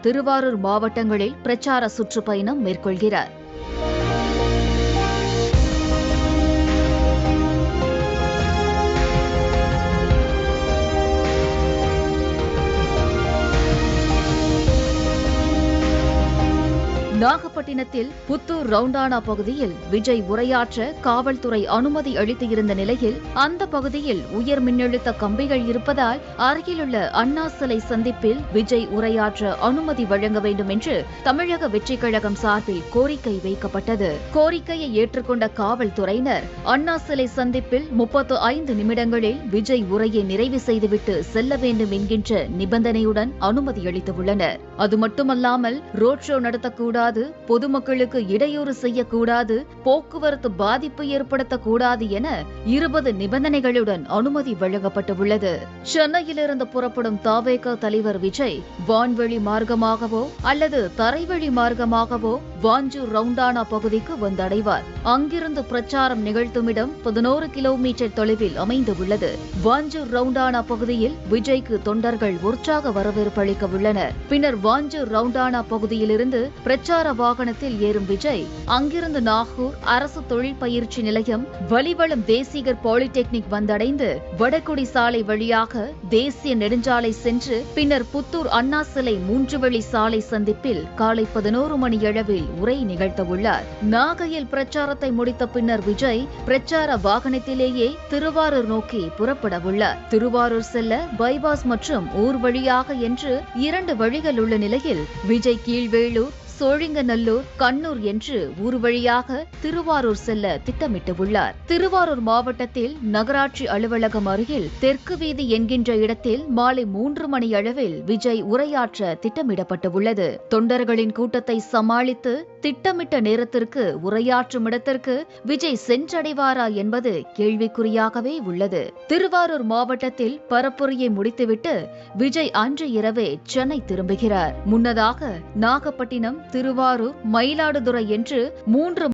திருவாரூர் மாவட்டங்களில் பிரச்சார சுற்றுப்பயணம் மேற்கொள்கிறார். நாகப்பட்டினத்தில் புத்தூர் ரவுண்டானா பகுதியில் விஜய் உரையாற்ற காவல்துறை அனுமதி அளித்து இருந்த நிலையில் அந்த பகுதியில் உயர் மின்னழுத்த கம்பிகள் இருப்பதால் அருகிலுள்ள அண்ணா சிலை சந்திப்பில் விஜய் உரையாற்ற அனுமதி வழங்க வேண்டும் என்று தமிழக வெற்றிக் கழகம் சார்பில் கோரிக்கை வைக்கப்பட்டது. கோரிக்கையை ஏற்றுக்கொண்ட காவல்துறையினர் அண்ணா சிலை சந்திப்பில் 35 நிமிடங்களில் விஜய் உரையை நிறைவு செய்துவிட்டு செல்ல வேண்டும் என்கின்ற நிபந்தனையுடன் அனுமதி அளித்துள்ளனர். அது மட்டுமல்லாமல் ரோட் ஷோ நடத்தக்கூடாது, பொதுமக்களுக்கு இடையூறு செய்யக்கூடாது, போக்குவரத்து பாதிப்பு ஏற்படுத்தக்கூடாது என 20 நிபந்தனைகளுடன் அனுமதி வழங்கப்பட்டுள்ளது. சென்னையிலிருந்து புறப்படும் தவேக தலைவர் விஜய் வான்வெளி மார்க்கமாகவோ அல்லது தரைவழி மார்க்கமாகவோ வாஞ்சூர் ரவுண்டானா பகுதிக்கு வந்தடைவார். அங்கிருந்து பிரச்சாரம் நிகழ்த்தும் இடம் 11 கிலோமீட்டர் தொலைவில் அமைந்துள்ளது. வாஞ்சூர் ரவுண்டானா பகுதியில் விஜய்க்கு தொண்டர்கள் உற்சாக வரவேற்பு அளிக்க உள்ளனர். பின்னர் வாஞ்சூர் ரவுண்டானா பகுதியிலிருந்து பிரச்சார வாகனத்தில் ஏறும் விஜய் அங்கிருந்து நாகூர் அரசு தொழில் பயிற்சி நிலையம், வலிவளம் தேசிகர் பாலிடெக்னிக் வந்தடைந்து வடகுடி சாலை வழியாக தேசிய நெடுஞ்சாலை சென்று பின்னர் புத்தூர் அண்ணா சிலை 3 வழி சாலை சந்திப்பில் காலை 11 மணியளவில் உரை நிகழ்த்தவுள்ளார். நாகையில் பிரச்சாரத்தை முடித்த பின்னர் விஜய் பிரச்சார வாகனத்திலேயே திருவாரூர் நோக்கி புறப்படவுள்ளார். திருவாரூர் செல்ல பைபாஸ் மற்றும் ஊர் வழியாக என்று 2 வழிகள் உள்ள நிலையில் விஜய் கீழ்வேளூர், சோழிங்கநல்லூர், கண்ணூர் என்று ஊர் வழியாக திருவாரூர் செல்ல திட்டமிட்டுள்ளார். திருவாரூர் மாவட்டத்தில் நகராட்சி அலுவலகம் அருகில் தெற்கு வீதி என்கின்ற இடத்தில் மாலை 3 மணி அளவில் விஜய் உரையாற்ற திட்டமிடப்பட்டுள்ளது. தொண்டர்களின் கூட்டத்தை சமாளித்து திட்டமிட்ட நேரத்திற்கு உரையாற்றும் இடத்திற்கு விஜய் சென்றடைவாரா என்பது கேள்விக்குறியாகவே உள்ளது. திருவாரூர் மாவட்டத்தில் பரப்புரையை முடித்துவிட்டு விஜய் அன்று இரவே சென்னை திரும்புகிறார். முன்னதாக நாகப்பட்டினம், திருவாரூர், மயிலாடுதுறை என்று 3